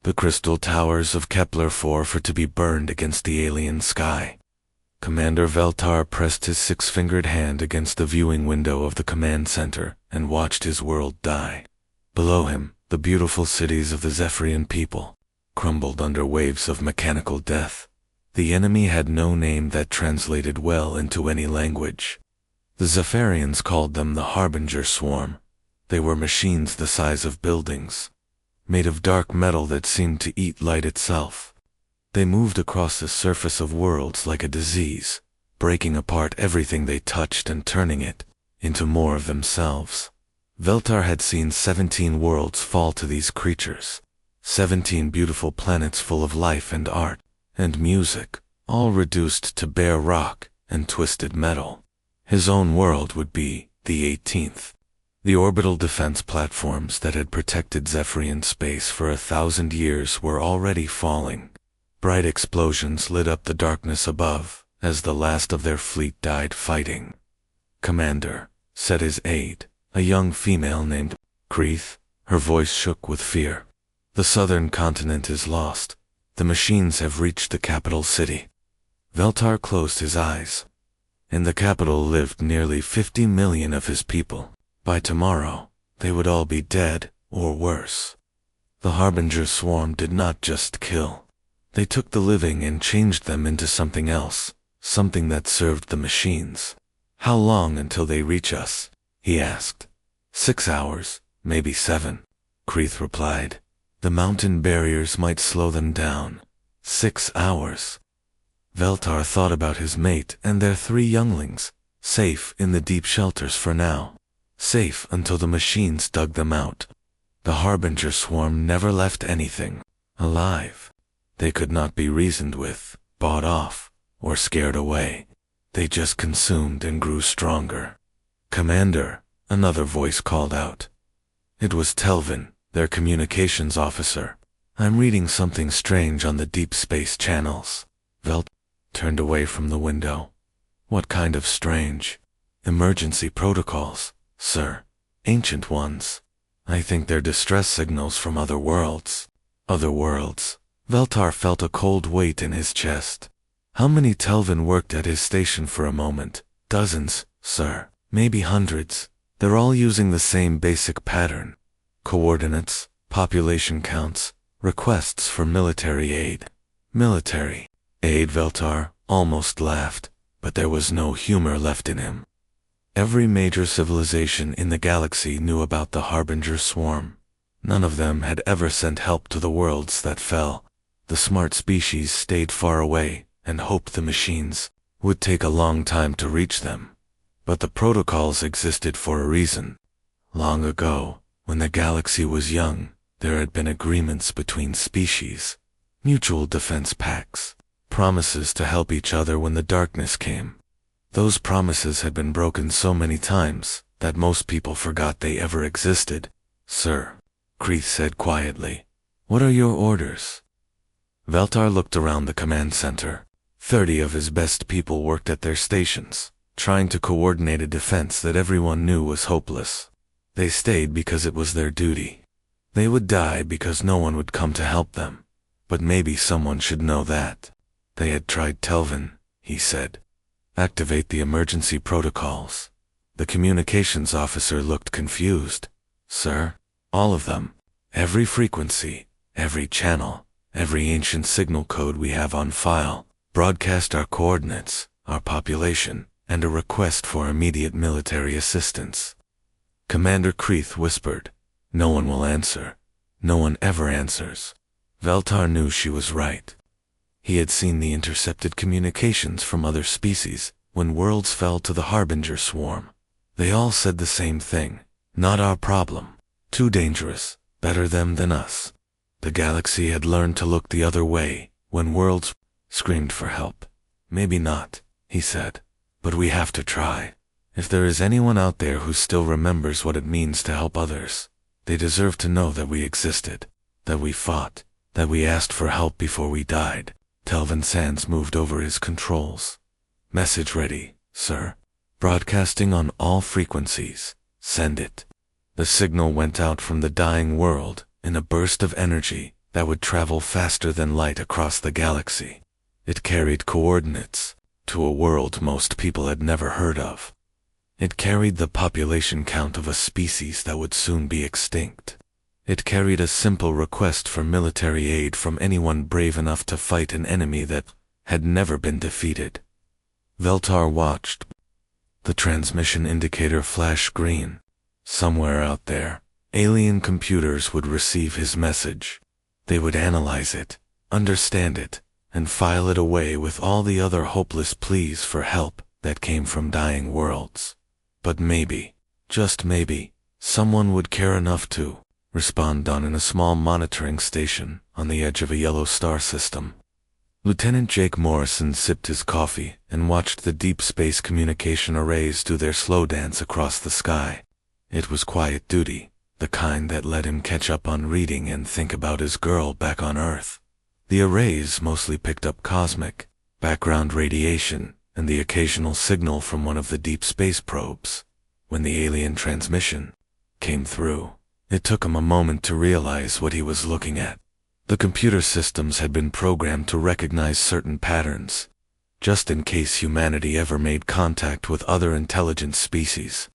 the crystal towers of Kepler-4 for to be burned against the alien sky. Commander Veltar pressed his six-fingered hand against the viewing window of the command center and watched his world die. Below him, the beautiful cities of the Zephyrian people crumbled under waves of mechanical death. The enemy had no name that translated well into any language. The Zephyrians called them the Harbinger Swarm. They were machines the size of buildings, made of dark metal that seemed to eat light itself. They moved across the surface of worlds like a disease, breaking apart everything they touched and turning it into more of themselves. Veltar had seen 17 worlds fall to these creatures, 17 beautiful planets full of life and art and music, all reduced to bare rock and twisted metal. His own world would be the 18th. The orbital defense platforms that had protected Zephyrian space for 1,000 years were already falling. Bright explosions lit up the darkness above as the last of their fleet died fighting. "Commander," said his aide, a young female named Kreith. Her voice shook with fear. "The southern continent is lost. The machines have reached the capital city." Veltar closed his eyes. In the capital lived nearly 50 million of his people. By tomorrow, they would all be dead, or worse. The Harbinger Swarm did not just kill. They took the living and changed them into something else, something that served the machines. "How long until they reach us?" he asked. 6 hours, maybe 7, Kreith replied. "The mountain barriers might slow them down." 6 hours. Veltar thought about his mate and their 3 younglings, safe in the deep shelters for now. Safe until the machines dug them out. The Harbinger Swarm never left anything alive. They could not be reasoned with, bought off, or scared away. They just consumed and grew stronger. "Commander," another voice called out. It was Telvin, their communications officer. "I'm reading something strange on the deep space channels." Velt turned away from the window. "What kind of strange?" "Emergency protocols, sir. Ancient ones. I think they're distress signals from other worlds." Other worlds. Veltar felt a cold weight in his chest. How many Telvin worked at his station for a moment? "Dozens, sir. Maybe hundreds. They're all using the same basic pattern. Coordinates, population counts, requests for military aid." "Military aid," Veltar almost laughed, but there was no humor left in him. Every major civilization in the galaxy knew about the Harbinger Swarm. None of them had ever sent help to the worlds that fell. The smart species stayed far away and hoped the machines would take a long time to reach them. But the protocols existed for a reason. Long ago, when the galaxy was young, there had been agreements between species, mutual defense pacts, promises to help each other when the darkness came. Those promises had been broken so many times that most people forgot they ever existed. "Sir," Kreith said quietly, "what are your orders?" Veltar looked around the command center. 30 of his best people worked at their stations, trying to coordinate a defense that everyone knew was hopeless. They stayed because it was their duty. They would die because no one would come to help them. But maybe someone should know that. They had tried Telvin, he said. "Activate the emergency protocols." The communications officer looked confused. "Sir, all of them. Every frequency, every channel, every ancient signal code we have on file. Broadcast our coordinates, our population, and a request for immediate military assistance." Commander Kreith whispered, "No one will answer. No one ever answers." Veltar knew she was right. He had seen the intercepted communications from other species when worlds fell to the Harbinger Swarm. They all said the same thing. "Not our problem. Too dangerous. Better them than us." The galaxy had learned to look the other way when worlds screamed for help. "Maybe not," he said, "but we have to try. If there is anyone out there who still remembers what it means to help others, they deserve to know that we existed, that we fought, that we asked for help before we died." Telvin's hands moved over his controls. "Message ready, sir. Broadcasting on all frequencies. Send it." The signal went out from the dying world in a burst of energy that would travel faster than light across the galaxy. It carried coordinates to a world most people had never heard of. It carried the population count of a species that would soon be extinct. It carried a simple request for military aid from anyone brave enough to fight an enemy that had never been defeated. Veltar watched. The transmission indicator flashed green. Somewhere out there, alien computers would receive his message. They would analyze it, understand it, and file it away with all the other hopeless pleas for help that came from dying worlds. But maybe, just maybe, someone would care enough to respond on in a small monitoring station on the edge of a yellow star system. Lieutenant Jake Morrison sipped his coffee and watched the deep space communication arrays do their slow dance across the sky. It was quiet duty, the kind that let him catch up on reading and think about his girl back on Earth. The arrays mostly picked up cosmic, background radiation, and the occasional signal from one of the deep space probes. When the alien transmission came through, it took him a moment to realize what he was looking at. The computer systems had been programmed to recognize certain patterns, just in case humanity ever made contact with other intelligent species.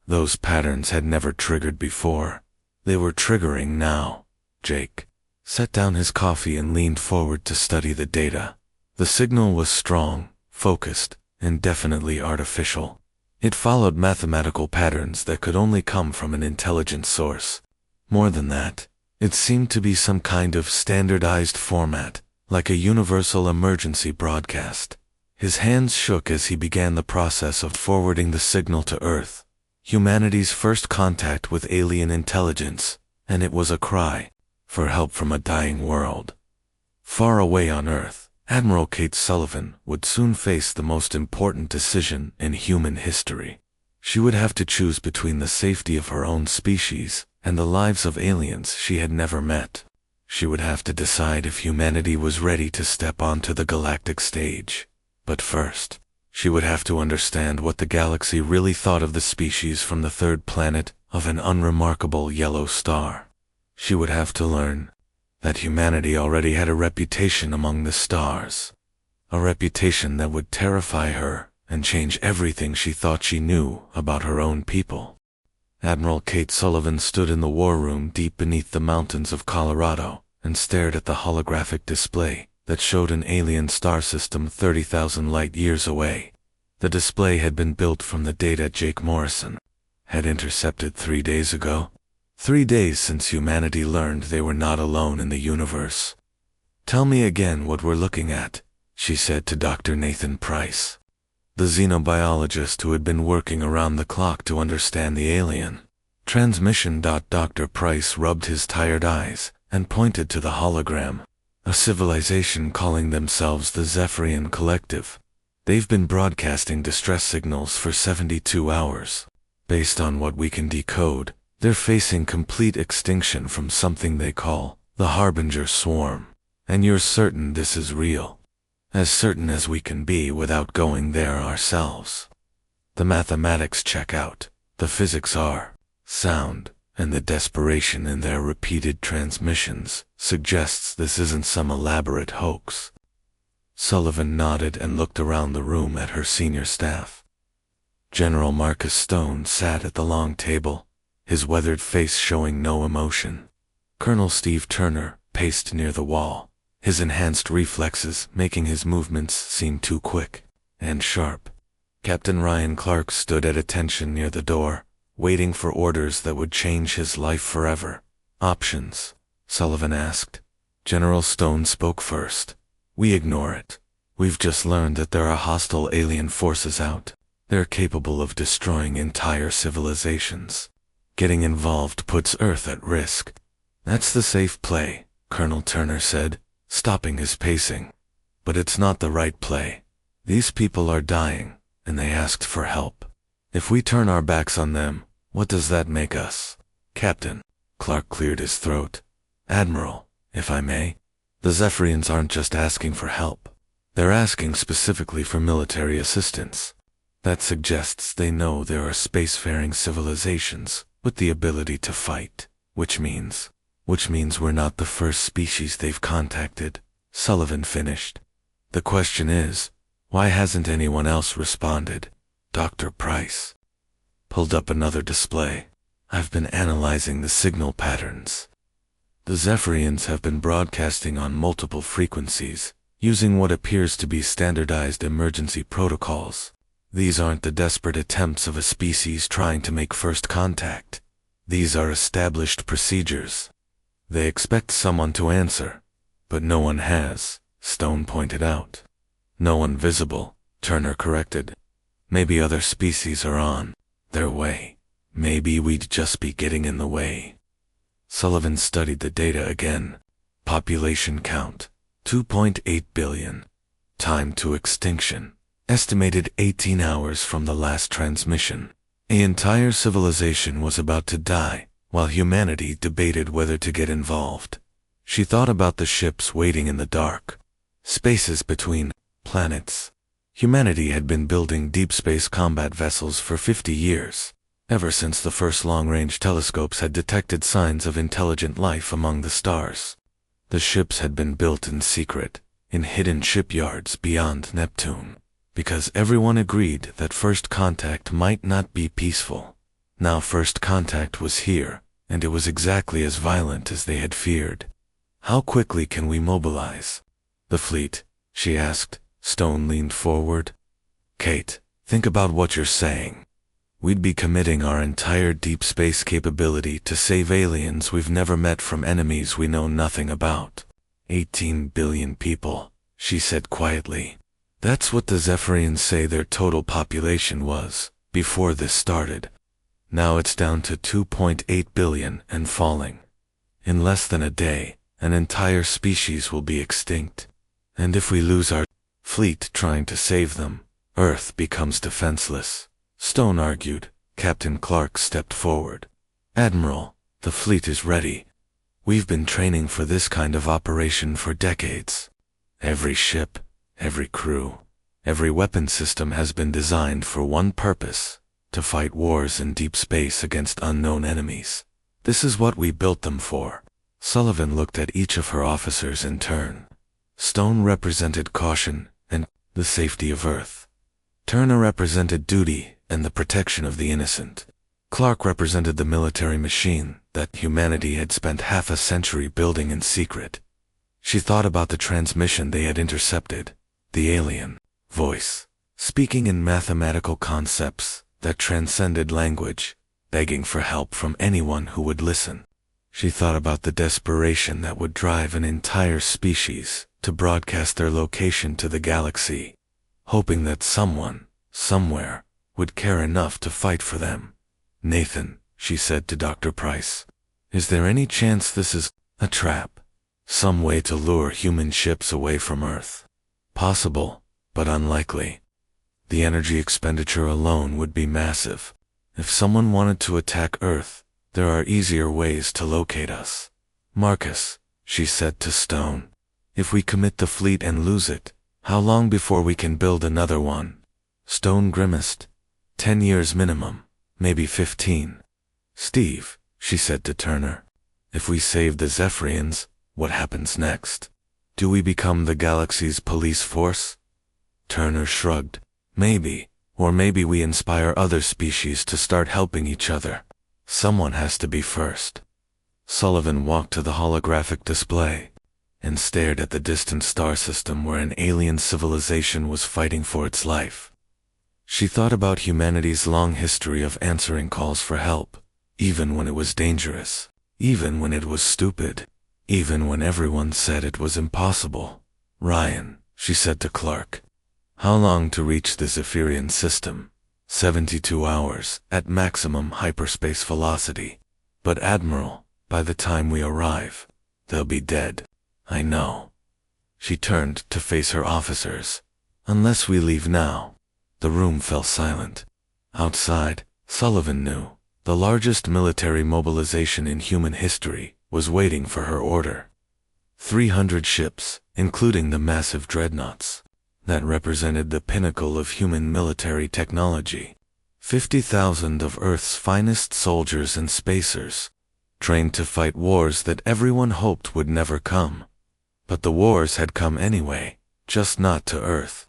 Those patterns had never triggered before. They were triggering now. Jake set down his coffee and leaned forward to study the data. The signal was strong, focused, and definitely artificial. It followed mathematical patterns that could only come from an intelligent source. More than that, it seemed to be some kind of standardized format, like a universal emergency broadcast. His hands shook as he began the process of forwarding the signal to Earth. Humanity's first contact with alien intelligence, and it was a cry for help from a dying world. Far away on Earth, Admiral Kate Sullivan would soon face the most important decision in human history. She would have to choose between the safety of her own species and the lives of aliens she had never met. She would have to decide if humanity was ready to step onto the galactic stage. But first, she would have to understand what the galaxy really thought of the species from the third planet of an unremarkable yellow star. She would have to learn that humanity already had a reputation among the stars, a reputation that would terrify her and change everything she thought she knew about her own people. Admiral Kate Sullivan stood in the war room deep beneath the mountains of Colorado and stared at the holographic display that showed an alien star system 30,000 light-years away. The display had been built from the data Jake Morrison had intercepted 3 days ago. 3 days since humanity learned they were not alone in the universe. "Tell me again what we're looking at," she said to Dr. Nathan Price, the xenobiologist who had been working around the clock to understand the alien transmission. Dr. Price rubbed his tired eyes and pointed to the hologram. "A civilization calling themselves the Zephyrian Collective. They've been broadcasting distress signals for 72 hours. Based on what we can decode, they're facing complete extinction from something they call the Harbinger Swarm. And you're certain this is real?" "As certain as we can be without going there ourselves. The mathematics check out, the physics are sound, and the desperation in their repeated transmissions suggests this isn't some elaborate hoax." Sullivan nodded and looked around the room at her senior staff. General Marcus Stone sat at the long table, his weathered face showing no emotion. Colonel Steve Turner paced near the wall, his enhanced reflexes making his movements seem too quick and sharp. Captain Ryan Clark stood at attention near the door, waiting for orders that would change his life forever. "Options?" Sullivan asked. General Stone spoke first. "We ignore it. We've just learned that there are hostile alien forces out. They're capable of destroying entire civilizations. Getting involved puts Earth at risk." "That's the safe play," Colonel Turner said, stopping his pacing. "But it's not the right play. These people are dying, and they asked for help. If we turn our backs on them, what does that make us?" "Captain," Clark cleared his throat. "Admiral, if I may, the Zephyrians aren't just asking for help. They're asking specifically for military assistance. That suggests they know there are spacefaring civilizations with the ability to fight, which means which means we're not the first species they've contacted, Sullivan finished. The question is, why hasn't anyone else responded? Dr. Price pulled up another display. I've been analyzing the signal patterns. The Zephyrians have been broadcasting on multiple frequencies, using what appears to be standardized emergency protocols. These aren't the desperate attempts of a species trying to make first contact. These are established procedures. They expect someone to answer, but no one has, Stone pointed out. No one visible, Turner corrected. Maybe other species are on their way. Maybe we'd just be getting in the way. Sullivan studied the data again. Population count, 2.8 billion. Time to extinction, estimated 18 hours from the last transmission. An entire civilization was about to die, while humanity debated whether to get involved. She thought about the ships waiting in the dark. Spaces between planets. Humanity had been building deep space combat vessels for 50 years, ever since the first long-range telescopes had detected signs of intelligent life among the stars. The ships had been built in secret, in hidden shipyards beyond Neptune, because everyone agreed that first contact might not be peaceful. Now first contact was here, and it was exactly as violent as they had feared. How quickly can we mobilize the fleet? She asked. Stone leaned forward. Kate, think about what you're saying. We'd be committing our entire deep space capability to save aliens we've never met from enemies we know nothing about. 18 billion people, she said quietly. That's what the Zephyrians say their total population was, before this started. Now it's down to 2.8 billion and falling. In less than a day, an entire species will be extinct. And if we lose our fleet trying to save them, Earth becomes defenseless. Stone argued. Captain Clark stepped forward. Admiral, the fleet is ready. We've been training for this kind of operation for decades. Every ship, every crew, every weapon system has been designed for one purpose, to fight wars in deep space against unknown enemies. This is what we built them for. Sullivan looked at each of her officers in turn. Stone represented caution and the safety of Earth. Turner represented duty and the protection of the innocent. Clark represented the military machine that humanity had spent half a century building in secret. She thought about the transmission they had intercepted, the alien voice, speaking in mathematical concepts that transcended language, begging for help from anyone who would listen. She thought about the desperation that would drive an entire species to broadcast their location to the galaxy, hoping that someone, somewhere, would care enough to fight for them. Nathan, she said to Dr. Price, is there any chance this is a trap? Some way to lure human ships away from Earth? Possible, but unlikely. The energy expenditure alone would be massive. If someone wanted to attack Earth, there are easier ways to locate us. Marcus, she said to Stone, if we commit the fleet and lose it, how long before we can build another one? Stone grimaced. 10 years minimum, maybe 15. Steve, she said to Turner, if we save the Zephyrians, what happens next? Do we become the galaxy's police force? Turner shrugged. Maybe, or maybe we inspire other species to start helping each other. Someone has to be first. Sullivan walked to the holographic display and stared at the distant star system where an alien civilization was fighting for its life. She thought about humanity's long history of answering calls for help, even when it was dangerous, even when it was stupid, even when everyone said it was impossible. Ryan, she said to Clark, how long to reach the Zephyrian system? 72 hours, at maximum hyperspace velocity. But Admiral, by the time we arrive, they'll be dead. I know. She turned to face her officers. Unless we leave now. The room fell silent. Outside, Sullivan knew, the largest military mobilization in human history was waiting for her order. 300 ships, including the massive dreadnoughts, that represented the pinnacle of human military technology. 50,000 of Earth's finest soldiers and spacers, trained to fight wars that everyone hoped would never come. But the wars had come anyway, just not to Earth.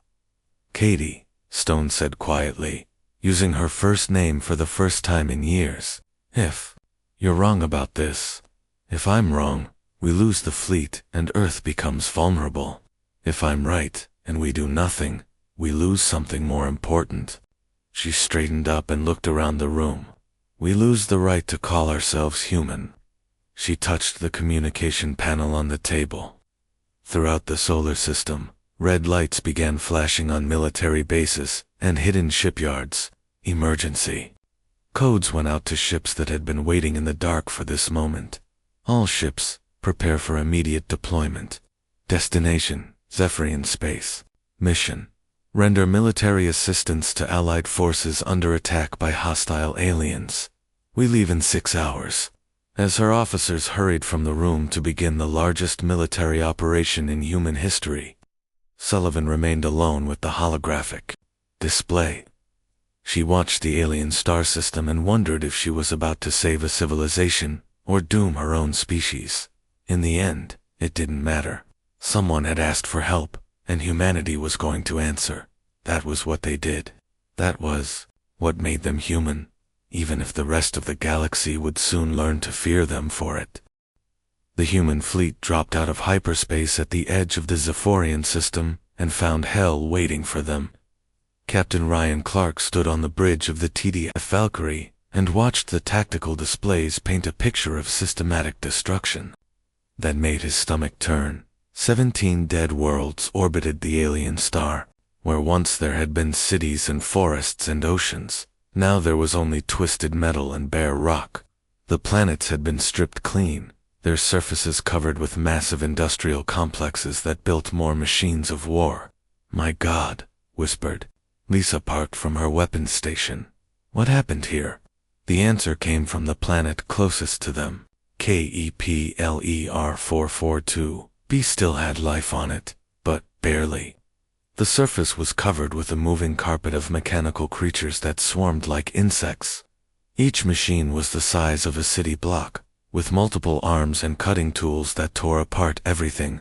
Katie, Stone said quietly, using her first name for the first time in years. If you're wrong about this, if I'm wrong, we lose the fleet and Earth becomes vulnerable. If I'm right, and we do nothing, we lose something more important. She straightened up and looked around the room. We lose the right to call ourselves human. She touched the communication panel on the table. Throughout the solar system, red lights began flashing on military bases and hidden shipyards. Emergency. Codes went out to ships that had been waiting in the dark for this moment. All ships, prepare for immediate deployment. Destination, Zephyrian space. Mission, render military assistance to Allied forces under attack by hostile aliens. We leave in 6 hours. As her officers hurried from the room to begin the largest military operation in human history, Sullivan remained alone with the holographic display. She watched the alien star system and wondered if she was about to save a civilization or doom her own species. In the end, it didn't matter. Someone had asked for help, and humanity was going to answer. That was what they did. That was what made them human, even if the rest of the galaxy would soon learn to fear them for it. The human fleet dropped out of hyperspace at the edge of the Zephyrian system and found hell waiting for them. Captain Ryan Clark stood on the bridge of the TDF Valkyrie and watched the tactical displays paint a picture of systematic destruction. That made his stomach turn. 17 dead worlds orbited the alien star, where once there had been cities and forests and oceans. Now there was only twisted metal and bare rock. The planets had been stripped clean, their surfaces covered with massive industrial complexes that built more machines of war. "My God," whispered Lisa, parked from her weapons station. "What happened here?" The answer came from the planet closest to them. KEPLER 442. B still had life on it, but barely. The surface was covered with a moving carpet of mechanical creatures that swarmed like insects. Each machine was the size of a city block, with multiple arms and cutting tools that tore apart everything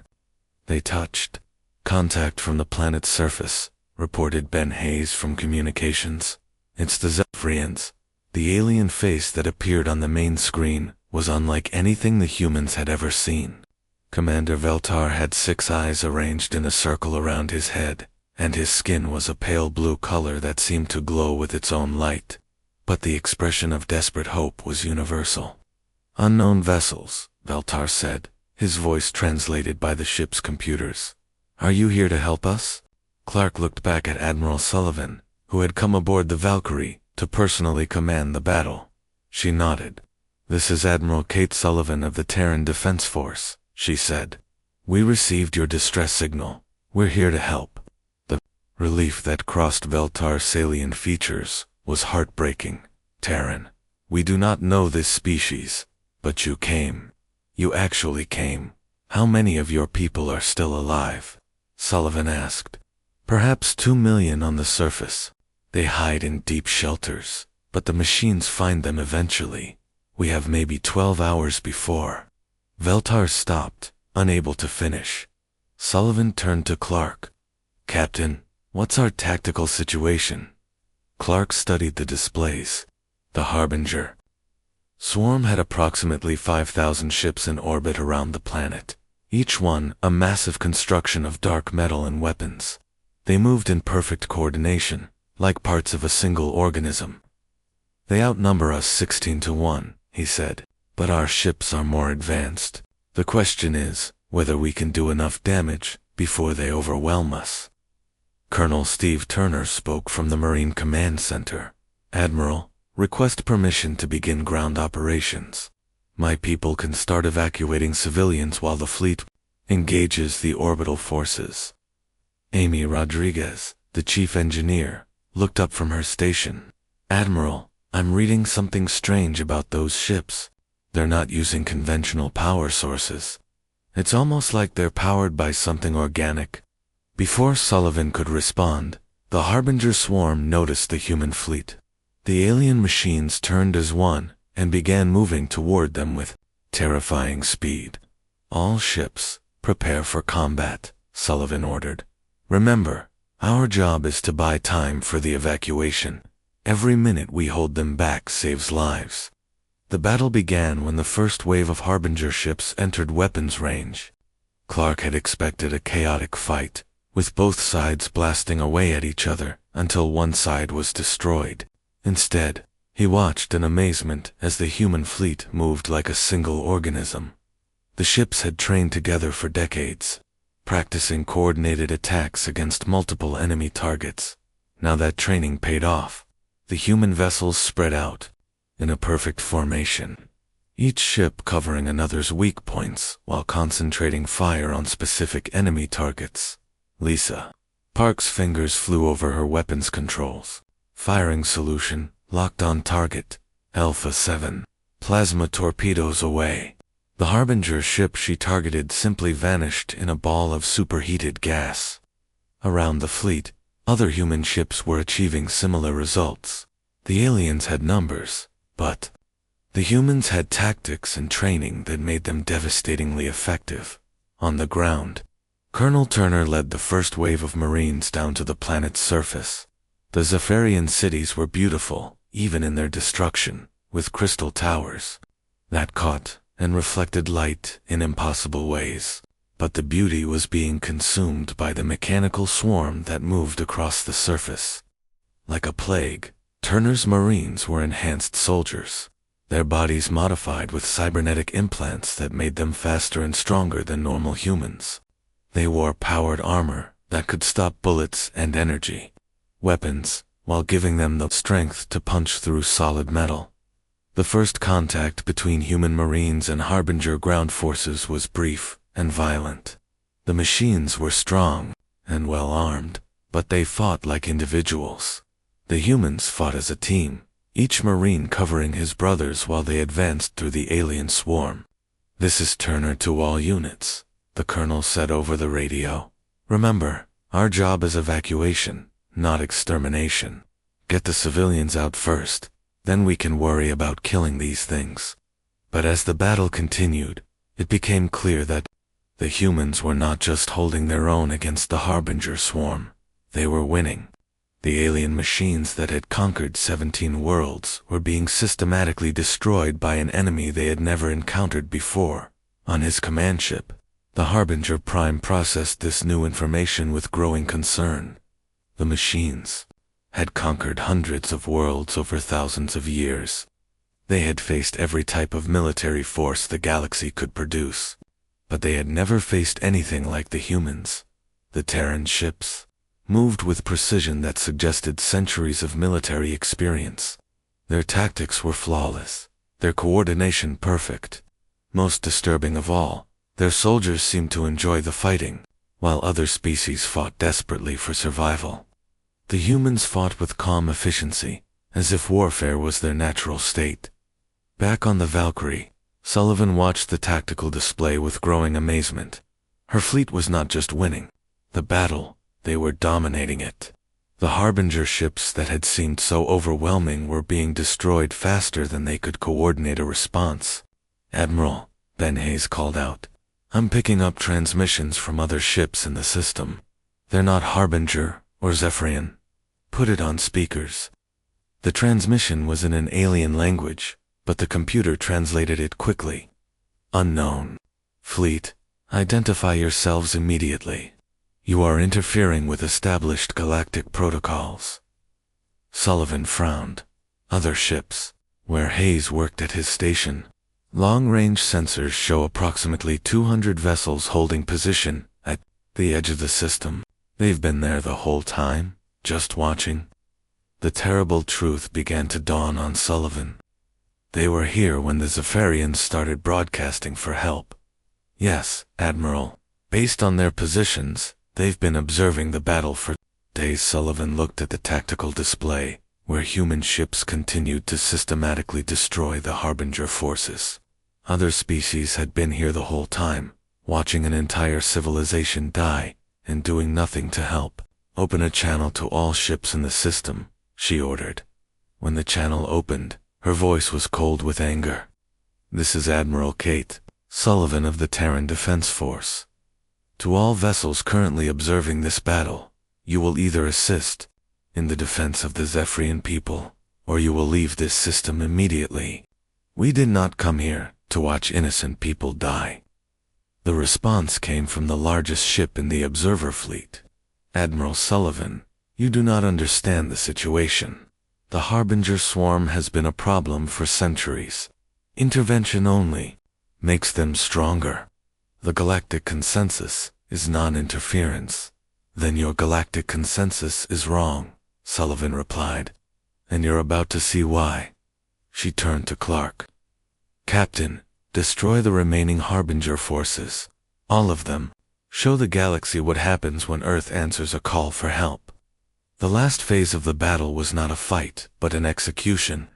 they touched. "Contact from the planet's surface," reported Ben Hayes from communications. "It's the Zephyrians." The alien face that appeared on the main screen was unlike anything the humans had ever seen. Commander Veltar had 6 eyes arranged in a circle around his head, and his skin was a pale blue color that seemed to glow with its own light. But the expression of desperate hope was universal. "Unknown vessels," Veltar said, his voice translated by the ship's computers. "Are you here to help us?" Clark looked back at Admiral Sullivan, who had come aboard the Valkyrie to personally command the battle. She nodded. "This is Admiral Kate Sullivan of the Terran Defense Force," she said. "We received your distress signal. We're here to help." The relief that crossed Veltar's salient features was heartbreaking. "Terran, we do not know this species, but you came. You actually came. How many of your people are still alive?" Sullivan asked. "Perhaps 2 million on the surface. They hide in deep shelters, but the machines find them eventually. We have maybe 12 hours before." Veltar stopped, unable to finish. Sullivan turned to Clark. "Captain, what's our tactical situation?" Clark studied the displays. The Harbinger Swarm had approximately 5,000 ships in orbit around the planet, each one a massive construction of dark metal and weapons. They moved in perfect coordination, like parts of a single organism. "They outnumber us 16 to 1, he said, "but our ships are more advanced. The question is whether we can do enough damage before they overwhelm us." Colonel Steve Turner spoke from the Marine Command Center. "Admiral, request permission to begin ground operations. My people can start evacuating civilians while the fleet engages the orbital forces." Amy Rodriguez, the chief engineer, looked up from her station. "Admiral, I'm reading something strange about those ships. They're not using conventional power sources. It's almost like they're powered by something organic." Before Sullivan could respond, the Harbinger swarm noticed the human fleet. The alien machines turned as one and began moving toward them with terrifying speed. All ships, prepare for combat, Sullivan ordered. Remember, our job is to buy time for the evacuation. Every minute we hold them back saves lives. The battle began when the first wave of Harbinger ships entered weapons range. Clark had expected a chaotic fight, with both sides blasting away at each other until one side was destroyed. Instead, he watched in amazement as the human fleet moved like a single organism. The ships had trained together for decades, practicing coordinated attacks against multiple enemy targets. Now that training paid off. The human vessels spread out in a perfect formation, each ship covering another's weak points while concentrating fire on specific enemy targets. Lisa Park's fingers flew over her weapons controls. Firing solution locked on target. Alpha 7. Plasma torpedoes away. The Harbinger ship she targeted simply vanished in a ball of superheated gas. Around the fleet, other human ships were achieving similar results. The aliens had numbers, but the humans had tactics and training that made them devastatingly effective. On the ground, Colonel Turner led the first wave of Marines down to the planet's surface. The Zephyrian cities were beautiful, even in their destruction, with crystal towers that caught and reflected light in impossible ways. But the beauty was being consumed by the mechanical swarm that moved across the surface. Like a plague, Turner's Marines were enhanced soldiers, their bodies modified with cybernetic implants that made them faster and stronger than normal humans. They wore powered armor that could stop bullets and energy weapons, while giving them the strength to punch through solid metal. The first contact between human Marines and Harbinger ground forces was brief and violent. The machines were strong and well armed, but they fought like individuals. The humans fought as a team, each Marine covering his brothers while they advanced through the alien swarm. "This is Turner to all units," the colonel said over the radio. "Remember, our job is evacuation, not extermination. Get the civilians out first, then we can worry about killing these things." But as the battle continued, it became clear that the humans were not just holding their own against the Harbinger swarm. They were winning. The alien machines that had conquered 17 worlds were being systematically destroyed by an enemy they had never encountered before. On his command ship, the Harbinger Prime processed this new information with growing concern. The machines had conquered hundreds of worlds over thousands of years. They had faced every type of military force the galaxy could produce, but they had never faced anything like the humans. The Terran ships moved with precision that suggested centuries of military experience. Their tactics were flawless, their coordination perfect. Most disturbing of all, their soldiers seemed to enjoy the fighting, while other species fought desperately for survival. The humans fought with calm efficiency, as if warfare was their natural state. Back on the Valkyrie, Sullivan watched the tactical display with growing amazement. Her fleet was not just winning the battle, they were dominating it. The Harbinger ships that had seemed so overwhelming were being destroyed faster than they could coordinate a response. "Admiral," Ben Hayes called out, "I'm picking up transmissions from other ships in the system. They're not Harbinger or Zephyrian. Put it on speakers." The transmission was in an alien language, but the computer translated it quickly. "Unknown fleet, identify yourselves immediately. You are interfering with established galactic protocols." Sullivan frowned. Other ships, where Hayes worked at his station. Long-range sensors show approximately 200 vessels holding position at the edge of the system. They've been there the whole time, just watching. The terrible truth began to dawn on Sullivan. They were here when the Zephyrians started broadcasting for help. "Yes, Admiral. Based on their positions, they've been observing the battle for days." Sullivan looked at the tactical display, where human ships continued to systematically destroy the Harbinger forces. Other species had been here the whole time, watching an entire civilization die, and doing nothing to help. "Open a channel to all ships in the system," she ordered. When the channel opened, her voice was cold with anger. This is Admiral Kate Sullivan of the Terran Defense Force. To all vessels currently observing this battle, you will either assist in the defense of the Zephyrian people, or you will leave this system immediately. We did not come here to watch innocent people die. The response came from the largest ship in the observer fleet. Admiral Sullivan, you do not understand the situation. The Harbinger swarm has been a problem for centuries. Intervention only makes them stronger. The galactic consensus is non-interference. Then your galactic consensus is wrong, Sullivan replied. And you're about to see why. She turned to Clark. Captain, destroy the remaining Harbinger forces. All of them. Show the galaxy what happens when Earth answers a call for help. The last phase of the battle was not a fight, but an execution.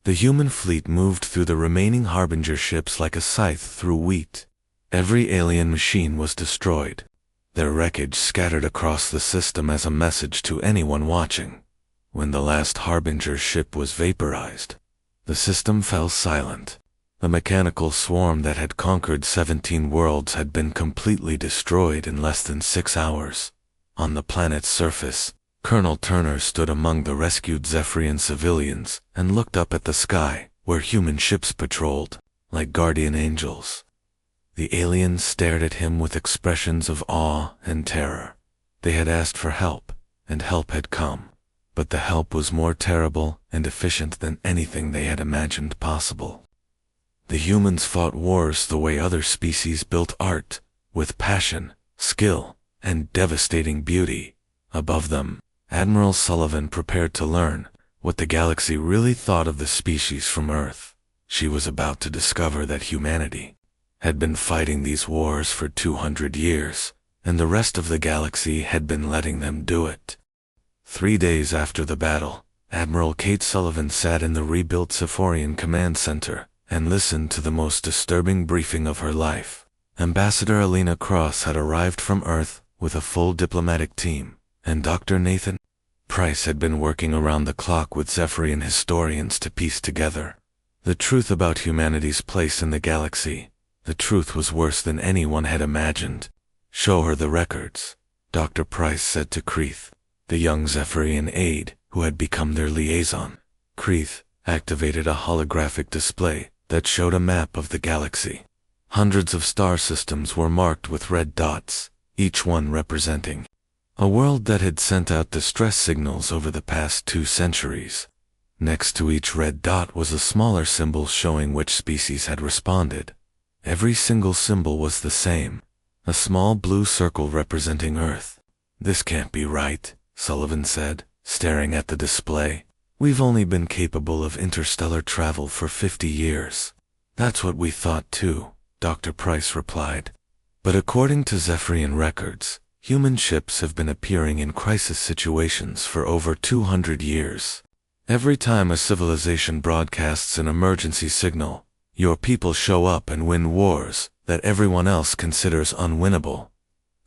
The human fleet moved through the remaining Harbinger ships like a scythe through wheat. Every alien machine was destroyed. Their wreckage scattered across the system as a message to anyone watching. When the last Harbinger ship was vaporized, the system fell silent. The mechanical swarm that had conquered 17 worlds had been completely destroyed in less than 6 hours. On the planet's surface, Colonel Turner stood among the rescued Zephyrian civilians and looked up at the sky, where human ships patrolled, like guardian angels. The aliens stared at him with expressions of awe and terror. They had asked for help, and help had come. But the help was more terrible and efficient than anything they had imagined possible. The humans fought wars the way other species built art, with passion, skill, and devastating beauty. Above them, Admiral Sullivan prepared to learn what the galaxy really thought of the species from Earth. She was about to discover that humanity had been fighting these wars for 200 years, and the rest of the galaxy had been letting them do it. 3 days after the battle, Admiral Kate Sullivan sat in the rebuilt Sephorian Command Center and listened to the most disturbing briefing of her life. Ambassador Alina Cross had arrived from Earth with a full diplomatic team, and Dr. Nathan Price had been working around the clock with Zephyrian historians to piece together the truth about humanity's place in the galaxy. The truth was worse than anyone had imagined. Show her the records, Dr. Price said to Kreeth, the young Zephyrian aide who had become their liaison. Kreeth activated a holographic display that showed a map of the galaxy. Hundreds of star systems were marked with red dots, each one representing a world that had sent out distress signals over the past 2 centuries. Next to each red dot was a smaller symbol showing which species had responded. Every single symbol was the same, a small blue circle representing Earth. This can't be right, Sullivan said, staring at the display. We've only been capable of interstellar travel for 50 years. That's what we thought too, Dr. Price replied. But according to Zephyrian records, human ships have been appearing in crisis situations for over 200 years. Every time a civilization broadcasts an emergency signal, your people show up and win wars that everyone else considers unwinnable.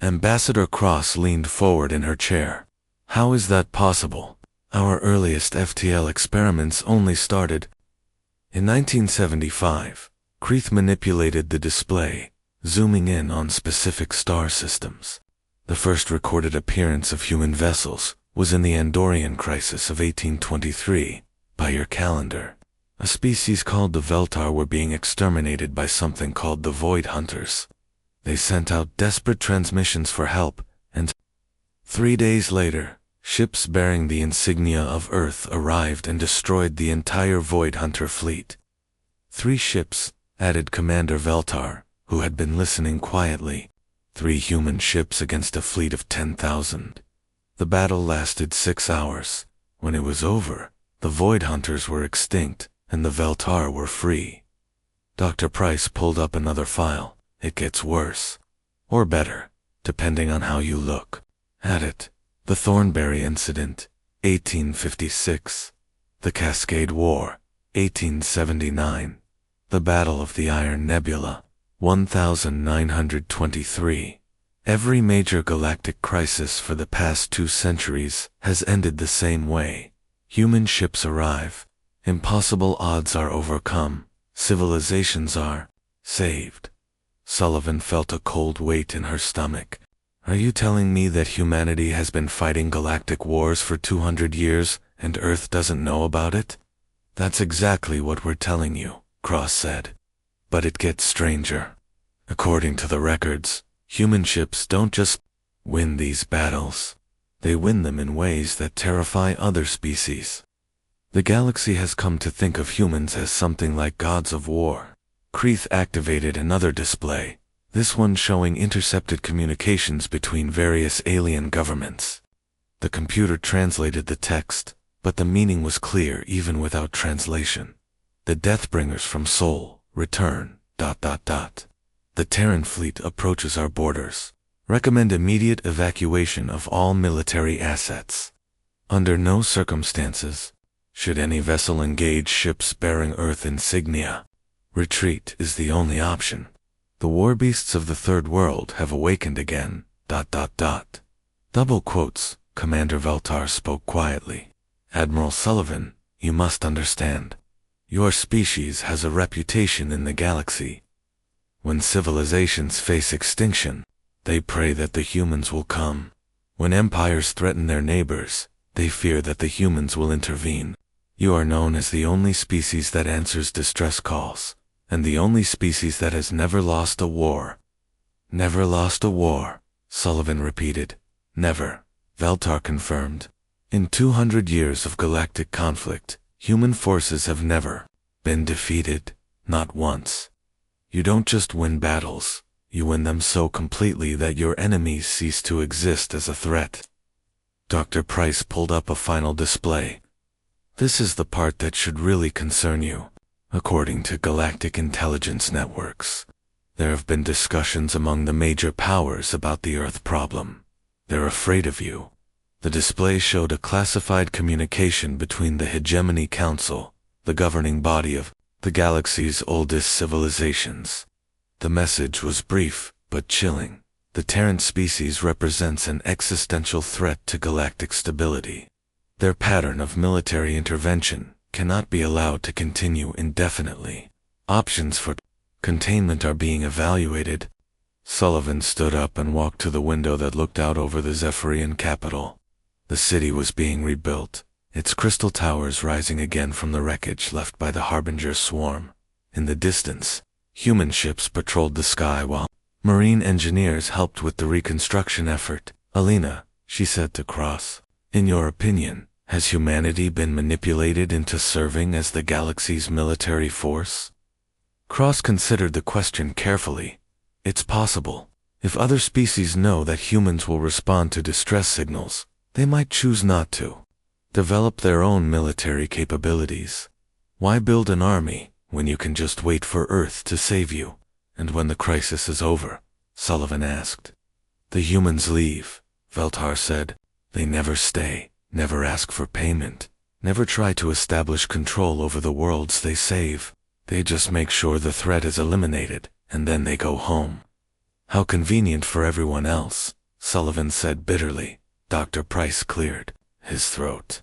Ambassador Cross leaned forward in her chair. How is that possible? Our earliest FTL experiments only started in 1975. Kreeth manipulated the display, zooming in on specific star systems. The first recorded appearance of human vessels was in the Andorian crisis of 1823, by your calendar. A species called the Veltar were being exterminated by something called the Void Hunters. They sent out desperate transmissions for help, and 3 days later, ships bearing the insignia of Earth arrived and destroyed the entire Void Hunter fleet. 3 ships, added Commander Veltar, who had been listening quietly. 3 human ships against a fleet of 10,000. The battle lasted 6 hours. When it was over, the Void Hunters were extinct, and the Veltar were free. Dr. Price pulled up another file. It gets worse. Or better, depending on how you look at it. The Thornberry Incident, 1856. The Cascade War, 1879. The Battle of the Iron Nebula, 1923. Every major galactic crisis for the past 2 centuries has ended the same way. Human ships arrive. Impossible odds are overcome. Civilizations are saved. Sullivan felt a cold weight in her stomach. Are you telling me that humanity has been fighting galactic wars for 200 years and Earth doesn't know about it? That's exactly what we're telling you, Cross said. But it gets stranger. According to the records, human ships don't just win these battles. They win them in ways that terrify other species. The galaxy has come to think of humans as something like gods of war. Kreeth activated another display, this one showing intercepted communications between various alien governments. The computer translated the text, but the meaning was clear even without translation. The Deathbringers from Sol return, ... The Terran fleet approaches our borders. Recommend immediate evacuation of all military assets. Under no circumstances should any vessel engage ships bearing Earth insignia. Retreat is the only option. The war beasts of the Third World have awakened again, ... Double quotes, Commander Veltar spoke quietly. Admiral Sullivan, you must understand. Your species has a reputation in the galaxy. When civilizations face extinction, they pray that the humans will come. When empires threaten their neighbors, they fear that the humans will intervene. You are known as the only species that answers distress calls, and the only species that has never lost a war. Never lost a war, Sullivan repeated. Never, Veltar confirmed. In 200 years of galactic conflict, human forces have never been defeated, not once. You don't just win battles, you win them so completely that your enemies cease to exist as a threat. Dr. Price pulled up a final display. This is the part that should really concern you. According to galactic intelligence networks, there have been discussions among the major powers about the Earth problem. They're afraid of you. The display showed a classified communication between the Hegemony Council, the governing body of the galaxy's oldest civilizations. The message was brief, but chilling. The Terran species represents an existential threat to galactic stability. Their pattern of military intervention cannot be allowed to continue indefinitely. Options for containment are being evaluated. Sullivan stood up and walked to the window that looked out over the Zephyrian capital. The city was being rebuilt, its crystal towers rising again from the wreckage left by the Harbinger swarm. In the distance, human ships patrolled the sky while marine engineers helped with the reconstruction effort. Alina, she said to Cross, in your opinion, has humanity been manipulated into serving as the galaxy's military force? Cross considered the question carefully. It's possible. If other species know that humans will respond to distress signals, they might choose not to. Develop their own military capabilities. Why build an army when you can just wait for Earth to save you? And when the crisis is over, Sullivan asked. The humans leave, Veltar said. They never stay, never ask for payment, never try to establish control over the worlds they save. They just make sure the threat is eliminated, and then they go home. How convenient for everyone else, Sullivan said bitterly. Dr. Price cleared his throat.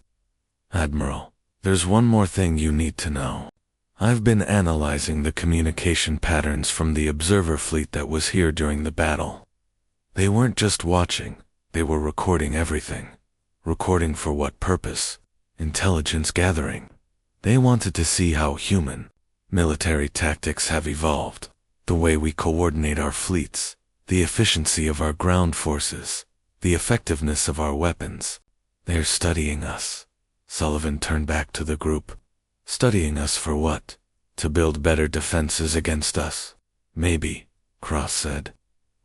Admiral, there's one more thing you need to know. I've been analyzing the communication patterns from the observer fleet that was here during the battle. They weren't just watching, they were recording everything. Recording for what purpose? Intelligence gathering. They wanted to see how human military tactics have evolved, the way we coordinate our fleets, the efficiency of our ground forces, the effectiveness of our weapons. They're studying us. Sullivan turned back to the group. Studying us for what? To build better defenses against us? Maybe, Cross said.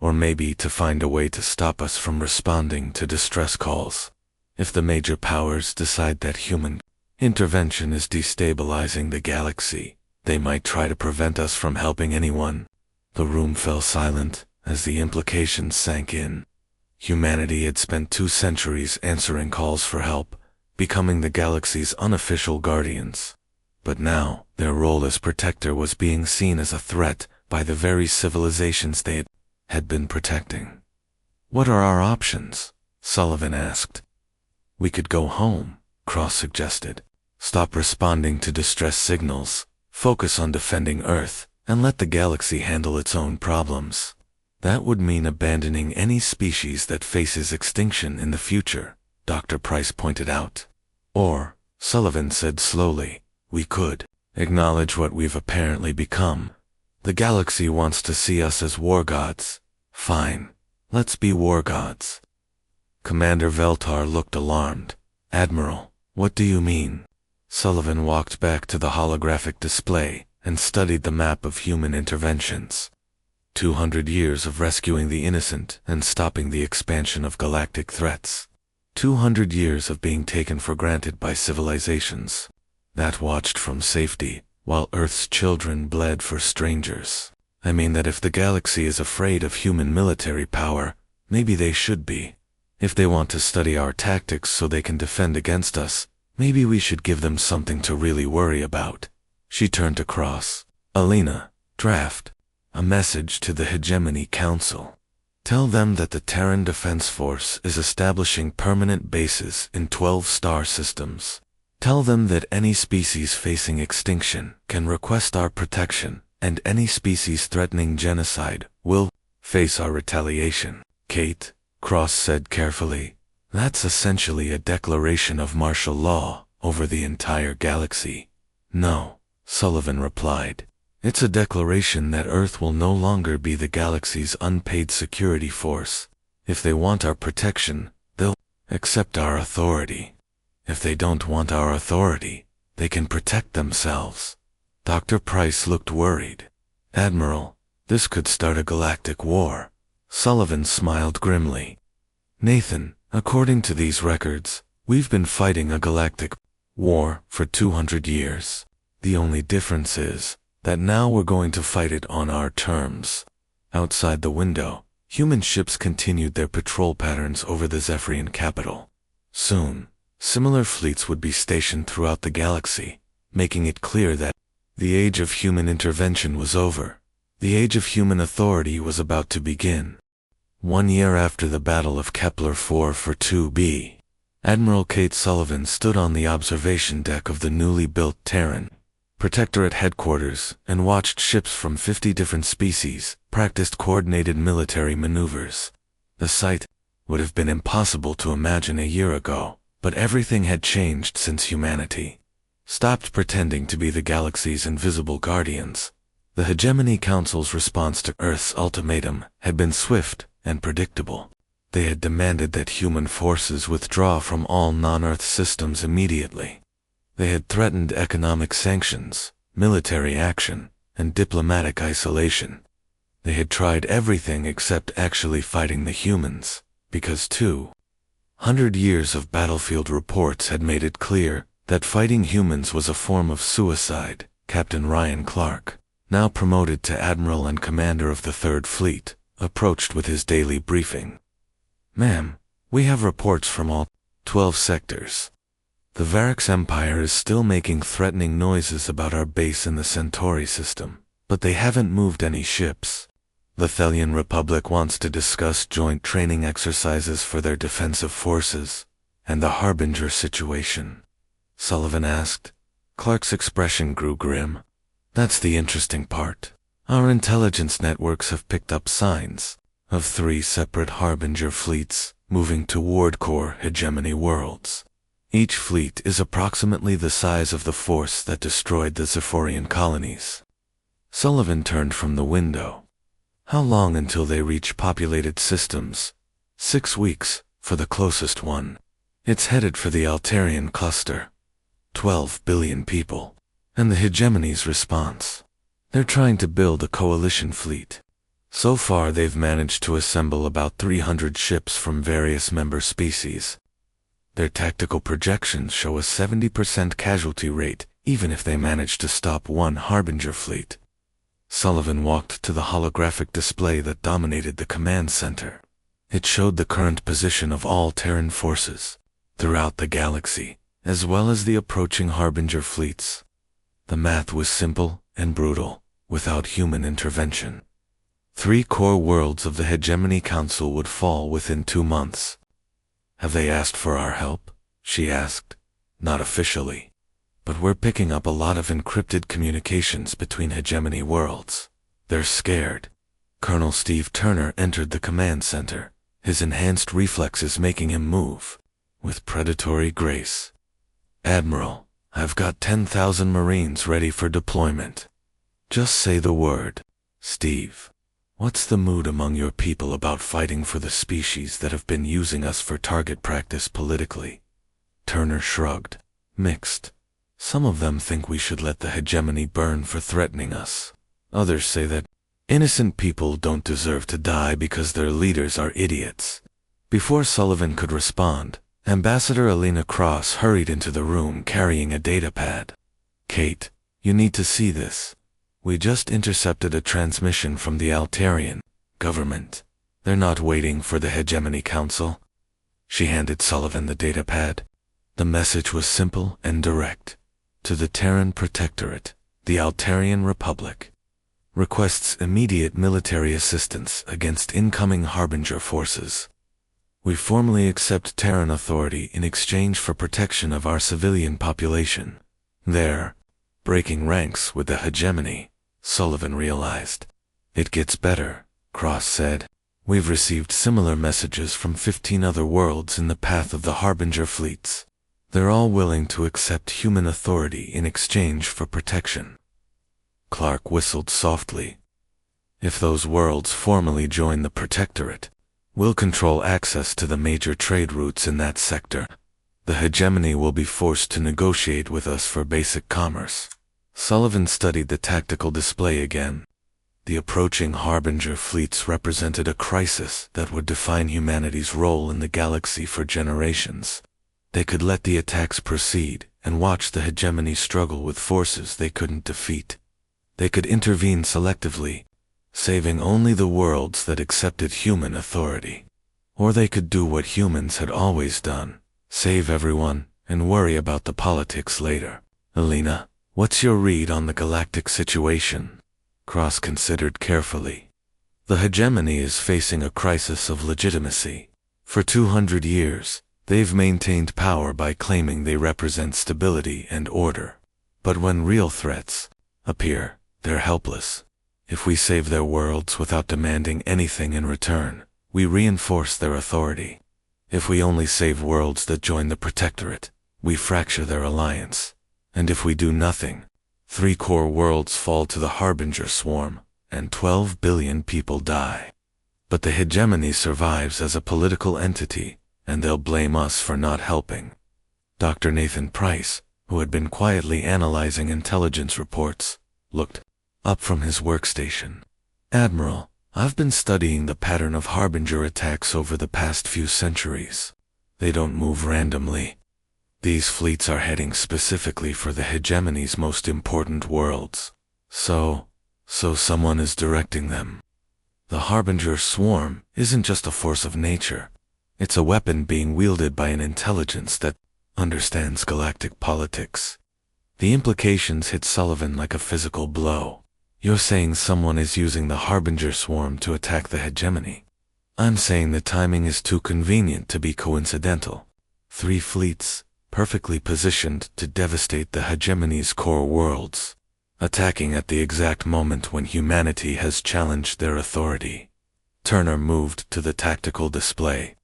Or maybe to find a way to stop us from responding to distress calls. If the major powers decide that human intervention is destabilizing the galaxy, they might try to prevent us from helping anyone. The room fell silent as the implications sank in. Humanity had spent 2 centuries answering calls for help, becoming the galaxy's unofficial guardians. But now, their role as protector was being seen as a threat by the very civilizations they had been protecting. What are our options? Sullivan asked. We could go home, Cross suggested. Stop responding to distress signals, Focus on defending Earth, and let the galaxy handle its own problems. That would mean abandoning any species that faces extinction in the future, Dr. Price pointed out. Or, Sullivan said slowly, we could acknowledge what we've apparently become. The galaxy wants to see us as war gods. Fine, let's be war gods. Commander Veltar looked alarmed. Admiral, what do you mean? Sullivan walked back to the holographic display and studied the map of human interventions. 200 years of rescuing the innocent and stopping the expansion of galactic threats. 200 years of being taken for granted by civilizations that watched from safety while Earth's children bled for strangers. I mean that if the galaxy is afraid of human military power, maybe they should be. If they want to study our tactics so they can defend against us, maybe we should give them something to really worry about. She turned to Cross. Alina, draft a message to the Hegemony Council. Tell them that the Terran Defense Force is establishing permanent bases in 12 star systems. Tell them that any species facing extinction can request our protection, and any species threatening genocide will face our retaliation. Kate, Cross said carefully, that's essentially a declaration of martial law over the entire galaxy. No, Sullivan replied. It's a declaration that Earth will no longer be the galaxy's unpaid security force. If they want our protection, they'll accept our authority. If they don't want our authority, they can protect themselves. Dr. Price looked worried. Admiral, this could start a galactic war. Sullivan smiled grimly. Nathan, according to these records, we've been fighting a galactic war for 200 years. The only difference is that now we're going to fight it on our terms. Outside the window, human ships continued their patrol patterns over the Zephyrian capital. Soon, similar fleets would be stationed throughout the galaxy, making it clear that the age of human intervention was over. The age of human authority was about to begin. 1 year after the Battle of Kepler-4 for 2b, Admiral Kate Sullivan stood on the observation deck of the newly built Terran Protectorate headquarters and watched ships from 50 different species practiced coordinated military maneuvers. The sight would have been impossible to imagine a year ago, but everything had changed since humanity stopped pretending to be the galaxy's invisible guardians. The Hegemony Council's response to Earth's ultimatum had been swift and predictable. They had demanded that human forces withdraw from all non-Earth systems immediately. They had threatened economic sanctions, military action, and diplomatic isolation. They had tried everything except actually fighting the humans, because 200 years of battlefield reports had made it clear that fighting humans was a form of suicide. Captain Ryan Clark, now promoted to Admiral and Commander of the Third Fleet, approached with his daily briefing. Ma'am, we have reports from all 12 sectors. The Varix Empire is still making threatening noises about our base in the Centauri system, but they haven't moved any ships. The Thelian Republic wants to discuss joint training exercises for their defensive forces, and the Harbinger situation. Sullivan asked. Clark's expression grew grim. That's the interesting part. Our intelligence networks have picked up signs of 3 separate Harbinger fleets moving toward core hegemony worlds. Each fleet is approximately the size of the force that destroyed the Zephyrian colonies. Sullivan turned from the window. How long until they reach populated systems? 6 weeks, for the closest one. It's headed for the Altarian cluster. 12 billion people. And the Hegemony's response. They're trying to build a coalition fleet. So far they've managed to assemble about 300 ships from various member species. Their tactical projections show a 70% casualty rate, even if they manage to stop one Harbinger fleet. Sullivan walked to the holographic display that dominated the command center. It showed the current position of all Terran forces throughout the galaxy, as well as the approaching Harbinger fleets. The math was simple and brutal, without human intervention. 3 core worlds of the Hegemony Council would fall within 2 months. Have they asked for our help? She asked. Not officially. but we're picking up a lot of encrypted communications between hegemony worlds. They're scared. Colonel Steve Turner entered the command center, his enhanced reflexes making him move with predatory grace. Admiral, I've got 10,000 Marines ready for deployment. Just say the word. Steve, what's the mood among your people about fighting for the species that have been using us for target practice politically? Turner shrugged. Mixed. Some of them think we should let the hegemony burn for threatening us. Others say that innocent people don't deserve to die because their leaders are idiots. Before Sullivan could respond, Ambassador Alina Cross hurried into the room carrying a datapad. Kate, you need to see this. We just intercepted a transmission from the Altarian government. They're not waiting for the Hegemony Council. She handed Sullivan the datapad. The message was simple and direct. To the Terran Protectorate, the Altarian Republic. Requests immediate military assistance against incoming Harbinger forces. We formally accept Terran authority in exchange for protection of our civilian population. There, breaking ranks with the hegemony, Sullivan realized. It gets better, Cross said. We've received similar messages from 15 other worlds in the path of the Harbinger fleets. They're all willing to accept human authority in exchange for protection. Clark whistled softly. If those worlds formally join the Protectorate, we'll control access to the major trade routes in that sector. The hegemony will be forced to negotiate with us for basic commerce. Sullivan studied the tactical display again. The approaching Harbinger fleets represented a crisis that would define humanity's role in the galaxy for generations. They could let the attacks proceed and watch the hegemony struggle with forces they couldn't defeat. They could intervene selectively, saving only the worlds that accepted human authority. Or they could do what humans had always done, save everyone and worry about the politics later. Alina, what's your read on the galactic situation? Cross considered carefully. The hegemony is facing a crisis of legitimacy. For 200 years, they've maintained power by claiming they represent stability and order. But when real threats appear, they're helpless. If we save their worlds without demanding anything in return, we reinforce their authority. If we only save worlds that join the Protectorate, we fracture their alliance. And if we do nothing, 3 core worlds fall to the Harbinger swarm, and 12 billion people die. But the hegemony survives as a political entity, and they'll blame us for not helping. Dr. Nathan Price, who had been quietly analyzing intelligence reports, looked up from his workstation. Admiral, I've been studying the pattern of Harbinger attacks over the past few centuries. They don't move randomly. These fleets are heading specifically for the hegemony's most important worlds. So someone is directing them. The Harbinger swarm isn't just a force of nature. It's a weapon being wielded by an intelligence that understands galactic politics. The implications hit Sullivan like a physical blow. You're saying someone is using the Harbinger swarm to attack the hegemony. I'm saying the timing is too convenient to be coincidental. 3 fleets, perfectly positioned to devastate the hegemony's core worlds, attacking at the exact moment when humanity has challenged their authority. Turner moved to the tactical display.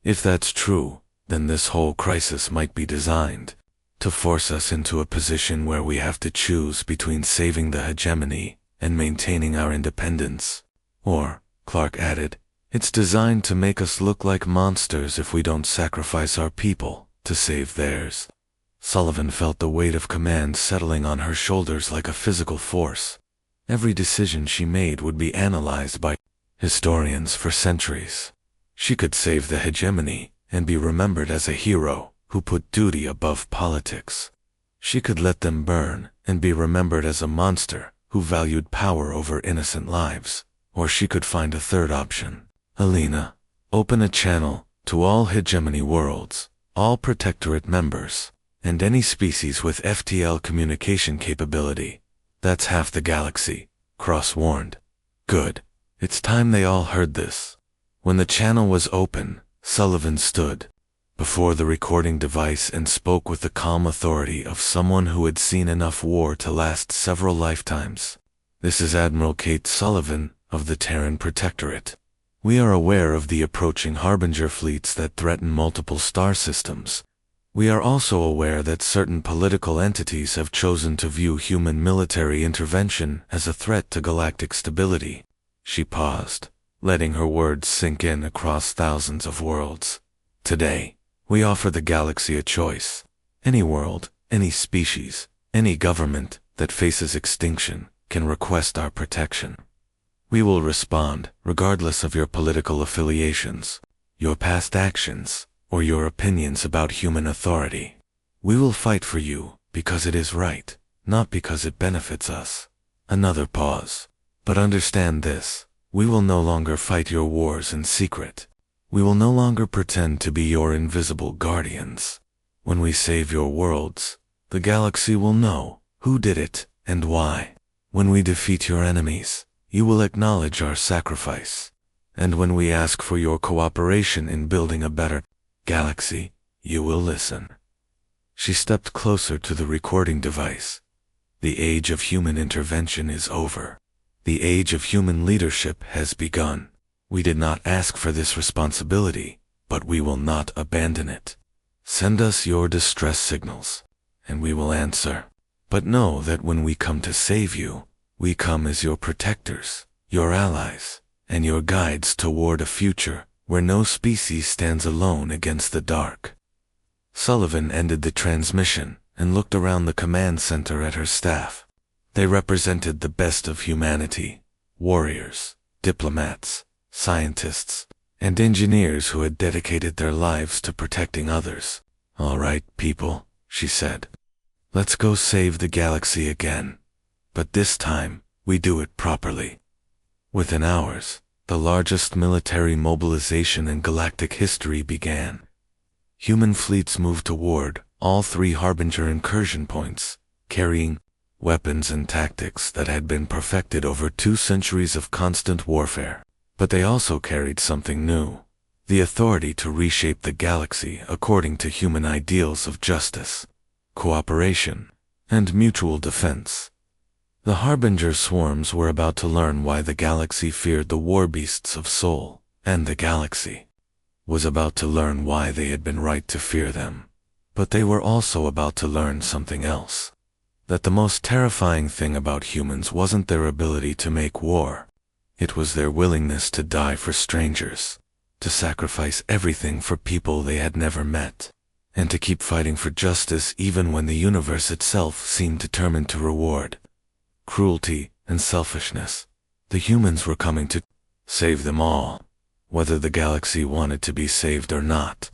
If that's true, then this whole crisis might be designed to force us into a position where we have to choose between saving the hegemony and maintaining our independence. Or, Clark added, it's designed to make us look like monsters if we don't sacrifice our people to save theirs. Sullivan felt the weight of command settling on her shoulders like a physical force. Every decision she made would be analyzed by historians for centuries. She could save the hegemony and be remembered as a hero who put duty above politics. She could let them burn and be remembered as a monster who valued power over innocent lives. Or she could find a third option. Alina, open a channel to all hegemony worlds, all Protectorate members, and any species with FTL communication capability. That's half the galaxy, Cross warned. Good. It's time they all heard this. When the channel was open, Sullivan stood. before the recording device and spoke with the calm authority of someone who had seen enough war to last several lifetimes. "This is Admiral Kate Sullivan of the Terran Protectorate. We are aware of the approaching Harbinger fleets that threaten multiple star systems. We are also aware that certain political entities have chosen to view human military intervention as a threat to galactic stability." She paused, letting her words sink in across thousands of worlds. "Today, we offer the galaxy a choice. Any world, any species, any government that faces extinction can request our protection. We will respond, regardless of your political affiliations, your past actions, or your opinions about human authority. We will fight for you because it is right, not because it benefits us." Another pause. "But understand this, we will no longer fight your wars in secret. We will no longer pretend to be your invisible guardians. When we save your worlds, the galaxy will know who did it and why. When we defeat your enemies, you will acknowledge our sacrifice. And when we ask for your cooperation in building a better galaxy, you will listen." She stepped closer to the recording device. "The age of human intervention is over. The age of human leadership has begun. We did not ask for this responsibility, but we will not abandon it. Send us your distress signals, and we will answer. But know that when we come to save you, we come as your protectors, your allies, and your guides toward a future where no species stands alone against the dark." Sullivan ended the transmission and looked around the command center at her staff. They represented the best of humanity: warriors, diplomats, scientists, and engineers who had dedicated their lives to protecting others. "All right, people," she said. "Let's go save the galaxy again. But this time, we do it properly." Within hours, the largest military mobilization in galactic history began. Human fleets moved toward all three Harbinger incursion points, carrying weapons and tactics that had been perfected over 2 centuries of constant warfare. But they also carried something new: the authority to reshape the galaxy according to human ideals of justice, cooperation, and mutual defense. The Harbinger swarms were about to learn why the galaxy feared the war beasts of Sol, and the galaxy was about to learn why they had been right to fear them. But they were also about to learn something else: that the most terrifying thing about humans wasn't their ability to make war. It was their willingness to die for strangers, to sacrifice everything for people they had never met, and to keep fighting for justice even when the universe itself seemed determined to reward cruelty and selfishness. The humans were coming to save them all, whether the galaxy wanted to be saved or not.